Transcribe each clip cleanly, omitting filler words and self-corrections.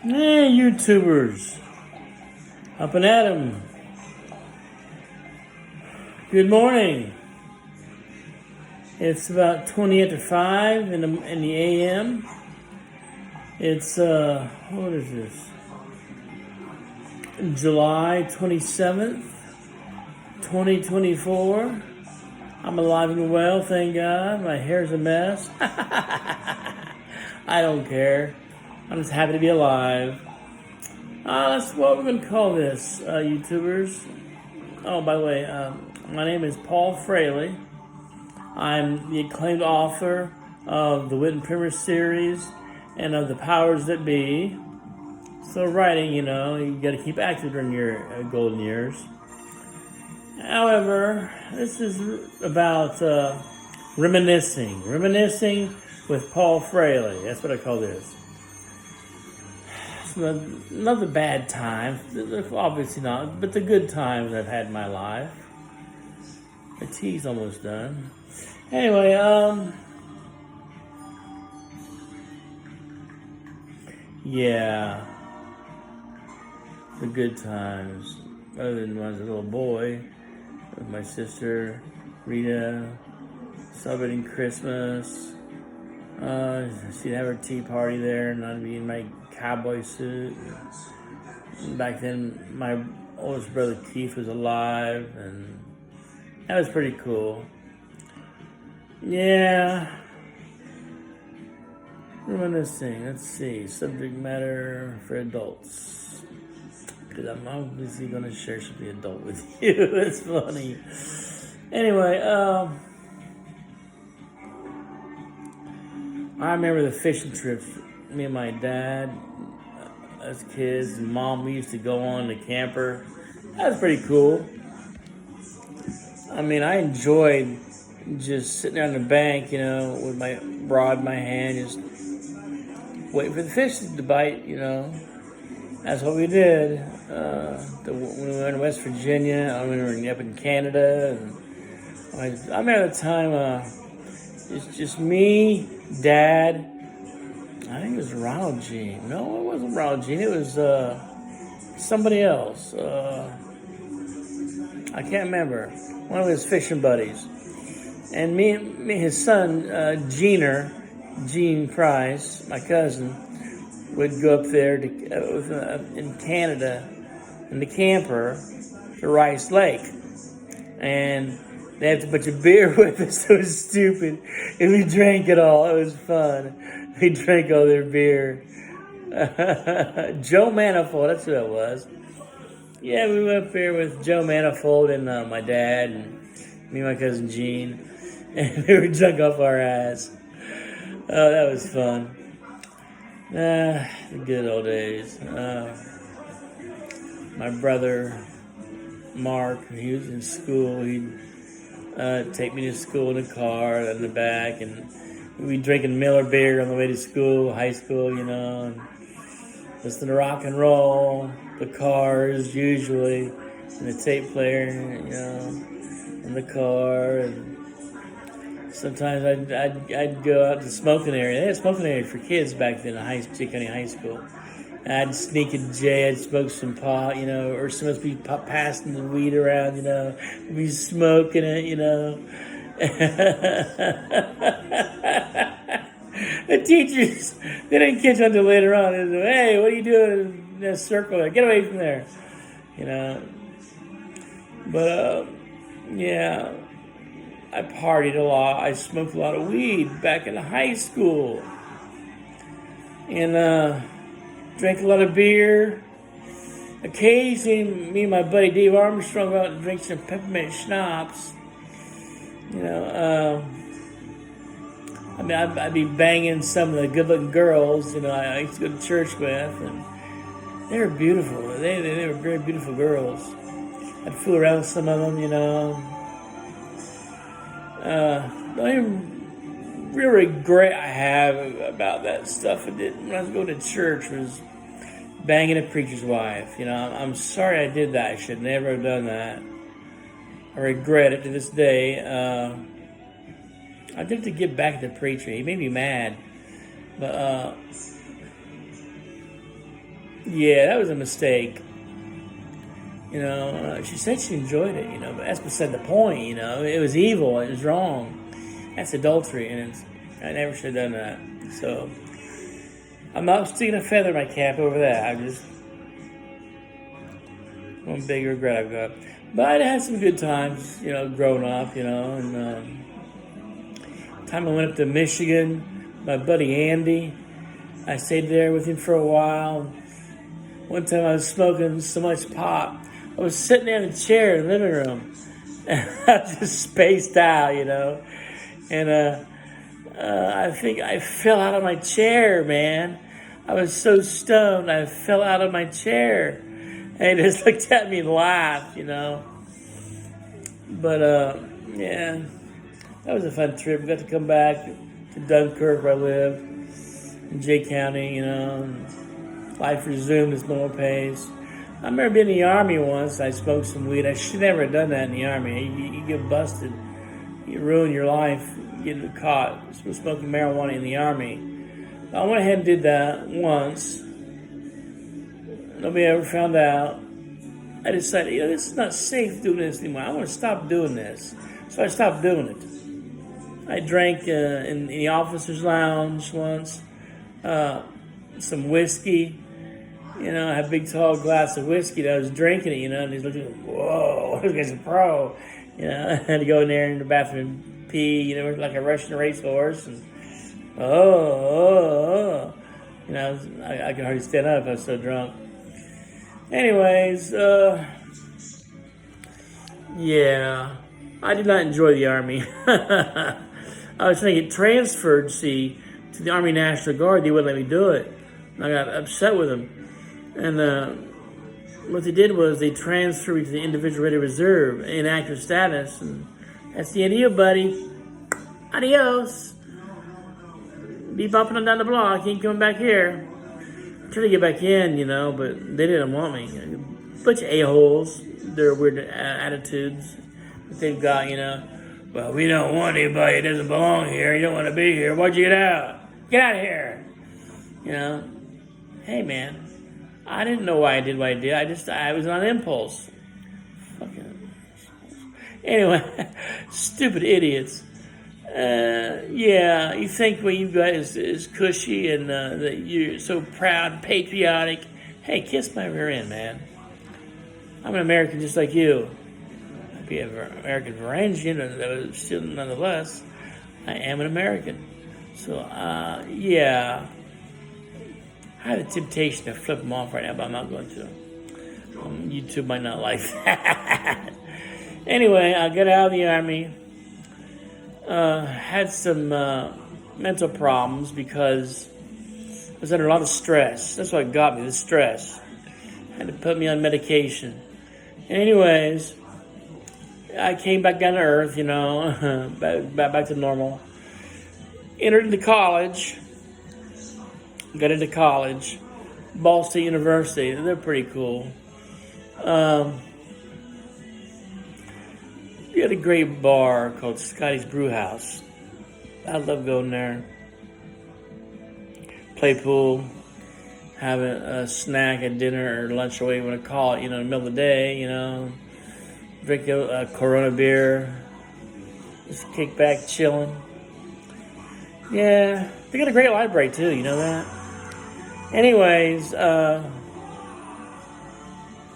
Hey, YouTubers. Up and at 'em. Good morning. It's about 20 after 5 in the AM. It's, what is this? July 27th, 2024. I'm alive and well, thank God. My hair's a mess. I don't care. I'm just happy to be alive. That's what we're going to call this, YouTubers. Oh, by the way, my name is Paul Fraley. I'm the acclaimed author of the Wit and Primer series and of the Powers That Be. So writing, you got to keep active during your golden years. However, this is about reminiscing with Paul Fraley. That's what I call this. It's not the bad times, obviously not, but the good times I've had in my life. The tea's almost done. Anyway, yeah, the good times. Other than when I was a little boy, with my sister Rita, celebrating Christmas. She'd have her tea party there, and I'd be in my cowboy suit. Back then, my oldest brother Keith was alive, and that was pretty cool. Yeah. Reminiscing. Let's see. Subject matter for adults. Because I'm obviously going to share something adult with you. It's funny. Anyway, I remember the fishing trips me and my dad, as kids, and Mom, we used to go on the camper. That was pretty cool. I mean, I enjoyed just sitting on the bank, with my rod in my hand, just waiting for the fish to bite, That's what we did. When we were in West Virginia, when we were up in Canada. And I remember the time, it's just me, Dad. I think it was Ronald Gene. No, it wasn't Ronald Gene. It was somebody else. I can't remember. One of his fishing buddies. And me, his son, Gene Price, my cousin, would go up there in Canada in the camper to Rice Lake. And they had a bunch of beer with us. It was stupid. And we drank it all. It was fun. We drank all their beer. Joe Manifold, that's who it was. Yeah, we went up there with Joe Manifold and my dad and me and my cousin Gene. And we were drunk off our ass. Oh, that was fun. The good old days. My brother, Mark, he was in school. He'd take me to school in the car in the back, and we'd be drinking Miller beer on the way to school, high school, and listen to rock and roll, the Cars usually, and the tape player, in the car. And sometimes I'd go out to the smoking area. They had a smoking area for kids back then at Jay County High School. And I'd sneak in Jay, I'd smoke some pot, or someone would be passing the weed around, be smoking it, The teachers, they didn't catch on until later on. They said, hey, what are you doing in that circle there? Get away from there, But, yeah, I partied a lot. I smoked a lot of weed back in high school. And, drank a lot of beer. Occasionally, me and my buddy Dave Armstrong go out and drink some peppermint schnapps. I'd be banging some of the good-looking girls, I used to go to church with, and they were beautiful. They were very beautiful girls. I'd fool around with some of them, The only real regret I have about that stuff when I was going to church was banging a preacher's wife. I'm sorry I did that. I should never have done that. I regret it to this day. I did it to get back at the preacher. He made me mad. But yeah, that was a mistake. She said she enjoyed it, but that's beside the point, It was evil, it was wrong. That's adultery, and I never should have done that. So, I'm not sticking a feather in my cap over that. I just, one big regret I've got. But I had some good times, growing up, and time I went up to Michigan, my buddy Andy, I stayed there with him for a while. One time I was smoking so much pot, I was sitting there in a chair in the living room, and I was just spaced out, and I think I fell out of my chair, man. I was so stoned, I fell out of my chair, and he just looked at me and laughed, But yeah, that was a fun trip. We got to come back to Dunkirk, where I live, in Jay County, and life resumed its normal pace. I remember being in the Army once. I smoked some weed. I should never have done that in the Army. You get busted. You ruin your life. You get caught smoking marijuana in the Army. I went ahead and did that once. Nobody ever found out. I decided, this is not safe doing this anymore. I want to stop doing this. So I stopped doing it. I drank in the officer's lounge once. Some whiskey. I had a big tall glass of whiskey that I was drinking it, and he's looking, whoa, this guy's a pro. I had to go in there in the bathroom and pee, like a Russian racehorse. And I could hardly stand up. I was so drunk. Anyways, yeah, I did not enjoy the Army. I was trying to get transferred, to the Army National Guard. They wouldn't let me do it. I got upset with them. And what they did was they transferred me to the Individual Ready Reserve, inactive status. And that's the end of you, buddy. Adios. Be bumping down the block. You ain't coming back here. I'm trying to get back in, but they didn't want me. A bunch of a-holes. Their weird attitudes that they've got, Well, we don't want anybody that doesn't belong here. You don't want to be here. Why'd you get out? Get out of here. Hey, man. I didn't know why I did what I did. I was on impulse. Fucking. Anyway, stupid idiots. Yeah, you think what you got is cushy and that you're so proud and patriotic. Hey, kiss my rear end, man. I'm an American just like you. I'd be an American Varangian, and still nonetheless, I am an American. So, yeah. I have a temptation to flip them off right now, but I'm not going to. YouTube might not like that. Anyway, I got out of the Army. Had some mental problems because I was under a lot of stress. That's what got me, the stress. Had to put me on medication. Anyways, I came back down to earth, back to normal. Entered into college. Got into college. Ball State University. They're pretty cool. We had a great bar called Scotty's Brew House. I love going there. Play pool. Have a snack at dinner or lunch or whatever you want to call it, in the middle of the day, Drink a Corona beer. Just kick back, chilling. Yeah. They got a great library, too. You know that? Anyways, I've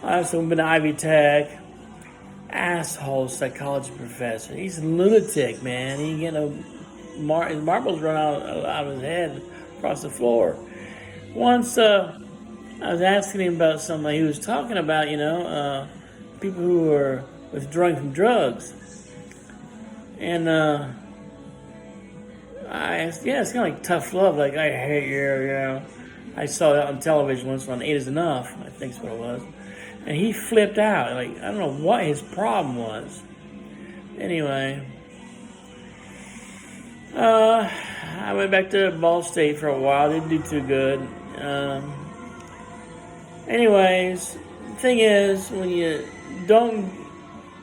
also been to Ivy Tech. Asshole psychology professor. He's a lunatic, man. He his marbles run out of his head across the floor. Once I was asking him about something. He was talking about, people who are withdrawing from drugs. And I asked, it's kind of like tough love. Like, I hate you, I saw that on television once on 8 is Enough, I think that's what it was. And he flipped out. Like, I don't know what his problem was. Anyway, I went back to Ball State for a while. Didn't do too good. Anyways, the thing is, when you don't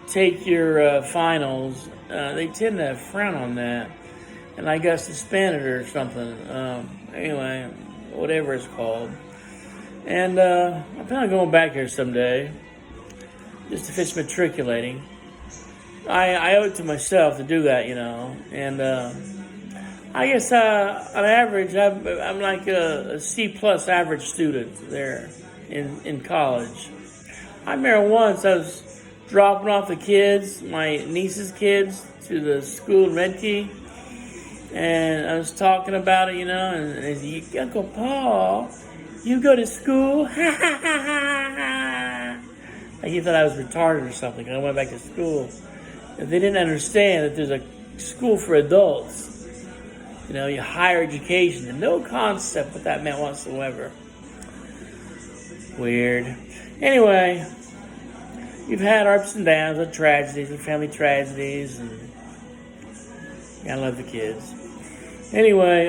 take your finals, they tend to frown on that. And I got suspended or something. Anyway, whatever it's called. And I plan on going back here someday, just to finish matriculating. I owe it to myself to do that, and I guess on average I'm like a C plus average student there in college. I remember once I was dropping off the kids, my niece's kids, to the school in Redkey, and I was talking about it, and he said, Uncle Paul, you go to school? Like he thought I was retarded or something. I went back to school. And they didn't understand that there's a school for adults. You higher education. And no concept what that meant whatsoever. Weird. Anyway, you've had ups and downs, and tragedies, and family tragedies, and I love the kids. Anyway,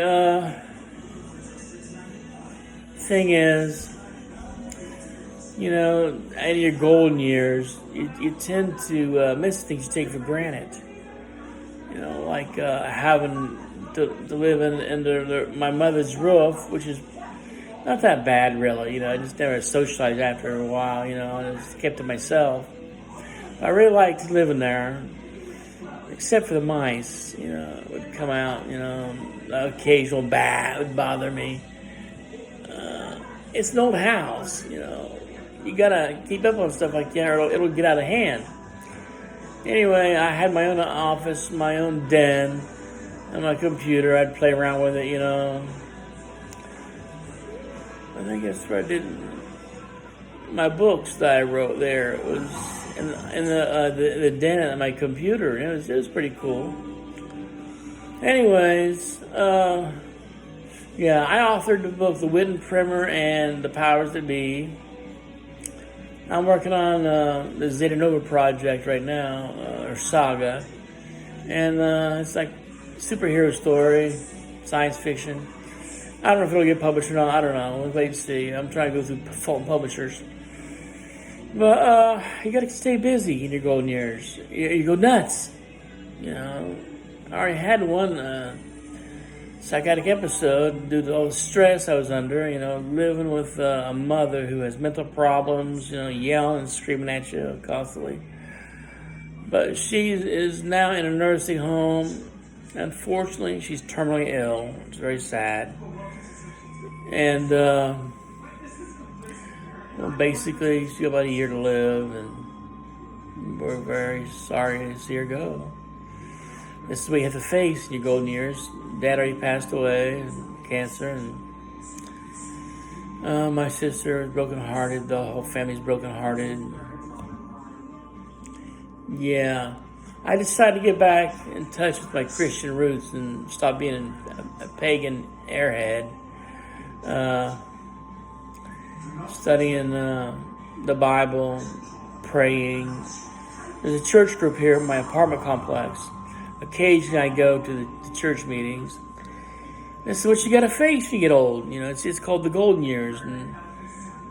thing is, in your golden years, you tend to miss things you take for granted. Like having to live under my mother's roof, which is not that bad, really. I just never socialized after a while, and I just kept to myself. I really liked living there, except for the mice, would come out, the occasional bat would bother me. It's an old house, You gotta keep up on stuff like that or it'll get out of hand. Anyway, I had my own office, my own den, and my computer. I'd play around with it, I think that's where I did my books that I wrote there. It was in the den at my computer. It was pretty cool. Anyways, I authored both the Witten Primer and the Powers That Be. I'm working on the Zeta Nova project right now, or saga, and it's like superhero story, science fiction. I don't know if it'll get published or not. I don't know. We'll wait and see. I'm trying to go through Fulton Publishers, but you got to stay busy in your golden years. You go nuts. I already had one psychotic episode due to all the stress I was under, living with a mother who has mental problems, yelling and screaming at you constantly. But she is now in a nursing home. Unfortunately, she's terminally ill. It's very sad. And, basically, she's got about a year to live, and we're very sorry to see her go. This is what you have to face in your golden years. Dad already passed away, cancer, and my sister is brokenhearted. The whole family's brokenhearted. Yeah, I decided to get back in touch with my Christian roots and stop being a pagan airhead. Studying the Bible, praying. There's a church group here in my apartment complex. Occasionally I go to the church meetings. This is what you gotta face when you get old. It's called the golden years. And,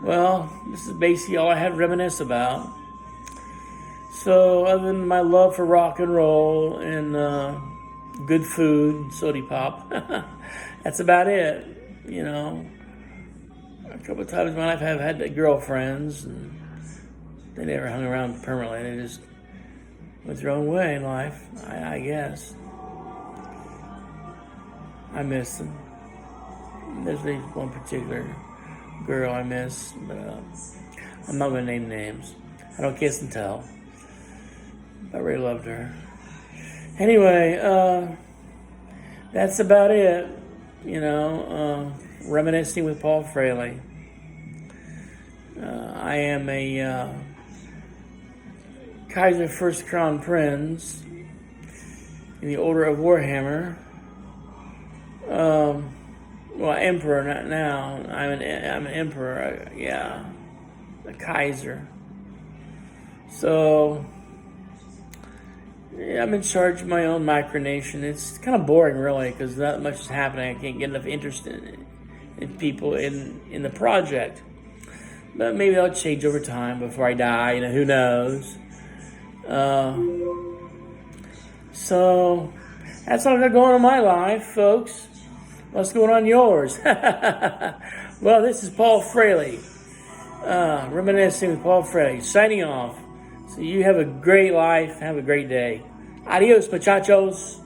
well, this is basically all I had to reminisce about. So, other than my love for rock and roll and good food, soda pop, that's about it. A couple of times in my life I've had girlfriends, and they never hung around permanently. They just went their own way in life, I guess. I miss them. There's one particular girl I miss, but I'm not going to name names. I don't kiss and tell. I really loved her. Anyway, that's about it. Reminiscing with Paul Fraley. I am a Kaiser First Crown Prince in the Order of Warhammer. Emperor, not now. I'm an emperor, a Kaiser. So, I'm in charge of my own micronation. It's kind of boring, really, because not much is happening. I can't get enough interest in people in the project. But maybe I'll change over time before I die. Who knows? So, that's all I got going on in my life, folks. What's going on in yours? Well, this is Paul Fraley. Reminiscing with Paul Fraley, signing off. So you have a great life. Have a great day. Adios, muchachos.